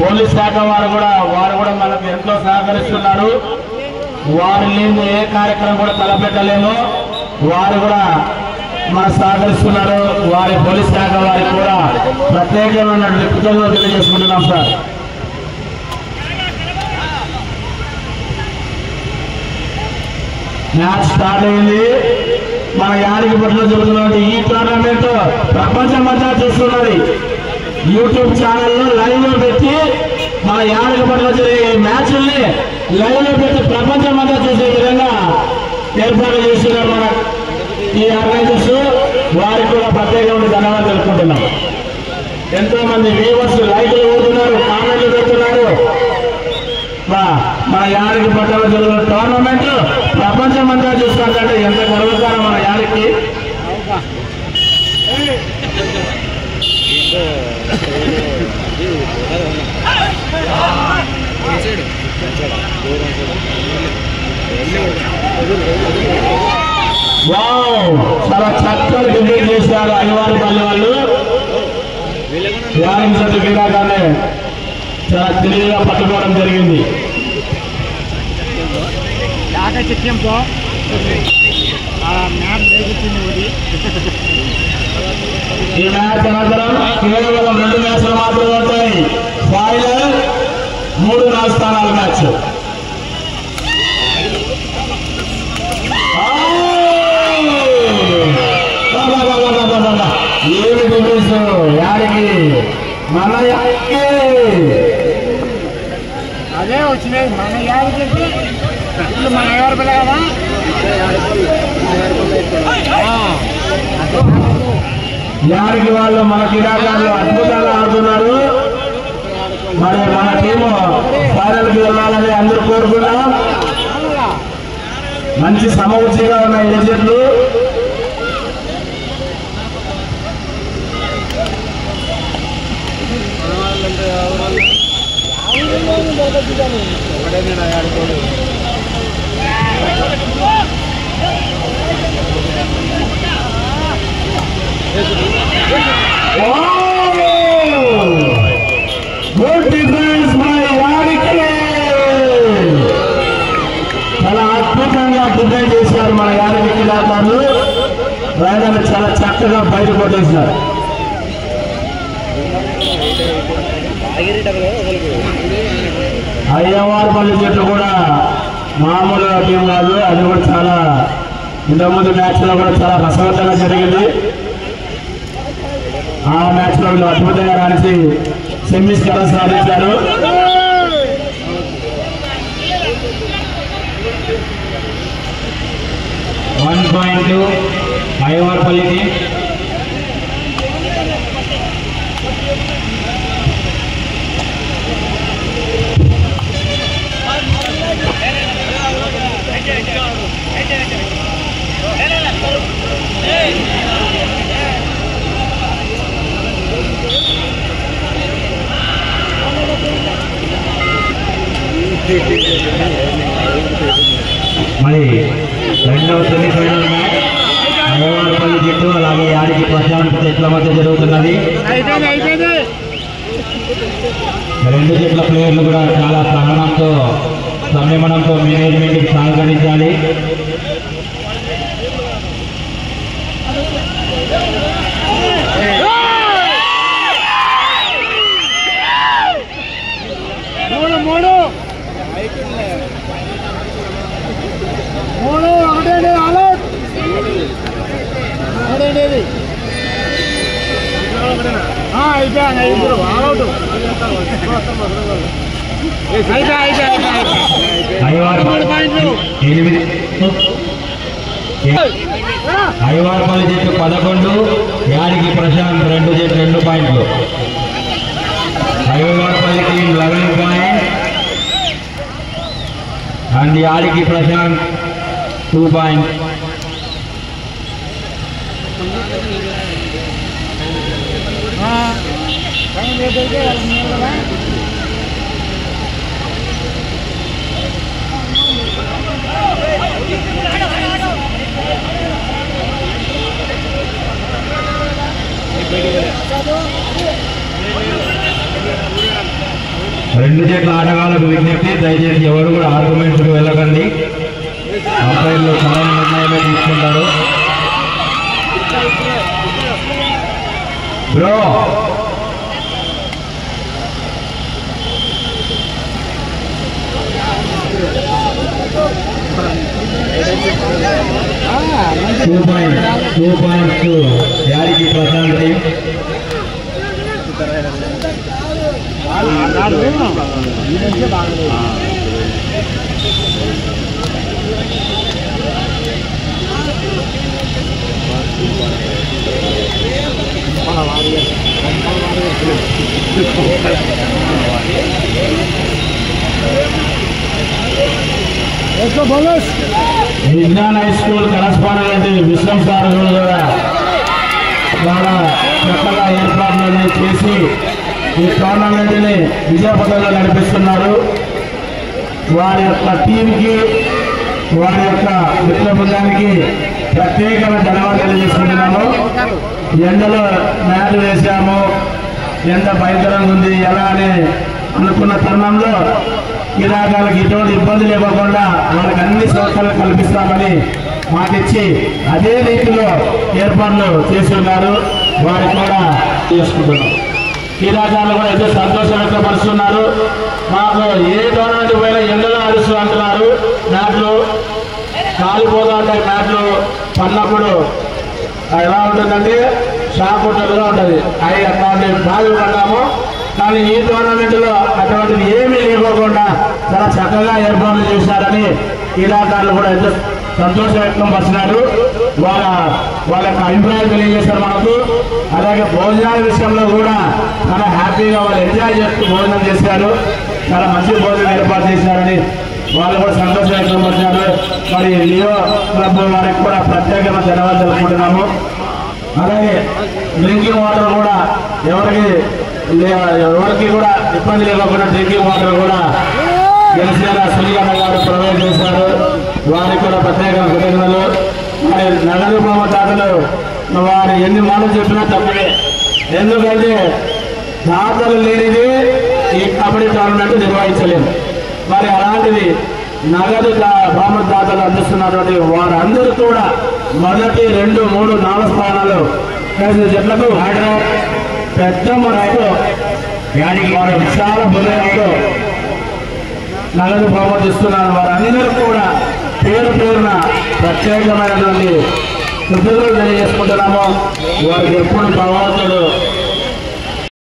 Police శాఖ వారు కూడా మనకు ఎంతో సహకరిస్తున్నారు. వారు లేని ఏ కార్యక్రమం కూడా తలపెట్టలేము. వారు కూడా మనకు సహకరిస్తున్నారు. వారి పోలీస్ శాఖ వారికి కూడా ప్రత్యేకమైన కృతజ్ఞతలు తెలియజేసుకుంటున్నాం సార్. మ్యాచ్ స్టార్ట్ అయింది. మన యాదగిరిపట్నంలో జరుగుతున్న ఈ టోర్నమెంట్ ప్రపంచం అంతా చూస్తున్నది. యూట్యూబ్ ఛానల్లో లైవ్ లో పెట్టి మన యాదగిరిపట్నంలో జరిగే మ్యాచ్ల్ని లైవ్ లో పెట్టి ప్రపంచం అంతా చూసే విధంగా ఏర్పాటు చేస్తున్నారు మన ఈ ఆర్గనైజర్స్. వారికి కూడా ప్రత్యేకమైన ధన్యవాదాలు తెలుపుకుంటున్నాం. ఎంతో మంది వ్యూవర్స్ లైక్లు కొడుతున్నారు, కామెంట్లు పెడుతున్నారు. మన యాదగిరిపట్నంలో జరుగుతున్న టోర్నమెంట్ ప్రపంచం అంతా చూసుకుంటే ఎంత గర్వకారం మన యాదగిరికి. చాలా చక్కగా డిబేట్ చేశారు అయ్యవారిపల్లి వాళ్ళు. యాదగిరి సత్తు క్రీడాకారులే చాలా తెలివిగా పట్టుకోవడం జరిగింది. ఈ మ్యాచ్ అనంతరం కేవలం 2 మ్యాచ్లు మాత్రమే ఉంటాయి. ఫైనల్ 3-4 స్థానాల మ్యాచ్. ఏమి డిఫరెన్స్ యాడికి మన యాడికి అదే వచ్చినాయి. మన యాడికి ఇప్పుడు మన ఎవరు పిల్లగా యాడికి వాళ్ళు మన క్రీడాకారులు అద్భుతంగా ఆడుతున్నారు. మరి మన టీము ఫైనల్కి వెళ్ళాలని అందరూ కోరుకున్నాం. మంచి సమవుచిగా ఉన్నాయి ఈ జట్లు. Good defence by Yadagiri. చాలా అద్భుతంగా డిఫెండ్ చేశారు మన యాదగిరి క్రీడాకారులు. రైడర్ చాలా చక్కగా బయట కొట్టేశారు. అయ్యవారిపల్లి జట్టు కూడా మామూలుగా టీం కాదు. అది కూడా చాలా ఇంతకుముందు మ్యాచ్ లో కూడా చాలా రసవత్తంగా జరిగింది. ఆ మ్యాచ్ లో వీళ్ళు అద్భుతంగా రాణించి సెమీస్ కల సాధించారు. అయ్యవారిపల్లి టీం మరి రెండవ సెమీఫైనల్ మ్యాచ్ అయ్యవారిపల్లి జట్టు అలాగే యాదగిరి ప్రశాంత్ జట్ల మధ్య జరుగుతున్నది. రెండు జట్ల ప్లేయర్లు కూడా చాలా సహనంతో సంయమనంతో మేనేజ్మెంట్ సహకరించాలి. అయ్యవారిపల్లి జట్టు 11, యాదగిరి ప్రశాంత్ 2 పాయింట్లు. Ayyavaripalli team 11 points and Yadagiri Prashant 2 points. రెండు జట్ల ఆటగాళ్లకు విజ్ఞప్తి, దయచేసి ఎవరు కూడా ఆర్గ్యుమెంట్స్కి వెళ్ళకండి. అంపైర్లు సరైన నిర్ణయమే తీసుకుంటారు. బ్రో టూ పాయింట్స్ యారికి ప్రశాంతి. Vignan high school correspondent Vishwam sir కూడా చాలా చక్కగా ఏర్పాట్లను చేసి ఈ టోర్నమెంట్ ని విజయపథంలో నడిపిస్తున్నారు. వారి యొక్క టీంకి, వారి యొక్క మిత్ర బృందానికి ప్రత్యేకమైన ధన్యవాదాలు తెలియజేసుకుంటున్నాము. ఎండలో మ్యాచ్ వేసాము, ఎండ భయంకరంగా ఉంది ఎలా అని అనుకున్న తరుణంలో క్రీడాకారులకు ఎటువంటి ఇబ్బంది లేకుండా వాళ్ళకి అన్ని సౌకర్యాలు కల్పిస్తామని మాటిచ్చి అదే రీతిలో ఏర్పాట్లు చేస్తున్నారు. వారికి కూడా చేసుకుంటున్నాం. క్రీడాకారులు కూడా ఎంతో సంతోషం వ్యక్తపరుస్తున్నారు. మాకు ఏ టోర్నమెంట్ పోయినా ఎండలో ఆడుస్తూ అంటున్నారు. మ్యాట్లు కాలిపోతూ ఉంటాయి. మ్యాట్లు పడినప్పుడు ఎలా ఉంటుందంటే షాక్ కొట్టలుగా ఉంటుంది. అవి అట్లాంటి బాధలు పడ్డాము. కానీ ఈ టోర్నమెంట్ లో అటువంటిది ఏమీ లేకోకుండా చాలా చక్కగా ఏర్పాట్లు చేశారని క్రీడాకారులు కూడా ఎంతో సంతోషం వ్యక్తం పరిచినారు. వాళ్ళ యొక్క అభిప్రాయం తెలియజేశారు మనకు. అలాగే భోజనాల విషయంలో కూడా చాలా హ్యాపీగా వాళ్ళు ఎంజాయ్ చేస్తూ భోజనం చేశారు. చాలా మంచి భోజనం ఏర్పాటు చేశారని వాళ్ళు కూడా సంతోషం వ్యక్తం పరిచారు. మరి లియో క్లబ్ వారికి కూడా ప్రత్యేకమైన ధన్యవాదాలు తెలుపుకుంటున్నాము. అలాగే డ్రింకింగ్ వాటర్ కూడా ఎవరికి కూడా ఇబ్బంది లేకుండా డ్రింకింగ్ వాటర్ కూడా జనసేన సునీలన్న గారు ప్రొవైడ్ చేశారు. వారికి కూడా ప్రత్యేక కృతజ్ఞతలు. మరి నగదు దాతలు వారు ఎన్ని మాటలు చెప్పినా తప్పే. ఎందుకంటే దాతలు లేనిది ఈ కబడ్డీ టోర్నమెంట్ నిర్వహించలేదు. మరి అలాంటిది నగదు బహుమతి దాతలు అందిస్తున్నటువంటి వారందరూ కూడా మొదటి 2, 3, 4 స్థానాలు జట్లకు పెద్ద మనసుతో వారి విశాల హృదయంతో నగదు బహుమతి ఇస్తున్నారు. వారందరూ కూడా పేరున ప్రత్యేకమైనటువంటి కృతజ్ఞతలు తెలియజేసుకుంటున్నాము. వారికి ఎప్పుడు భగవంతుడు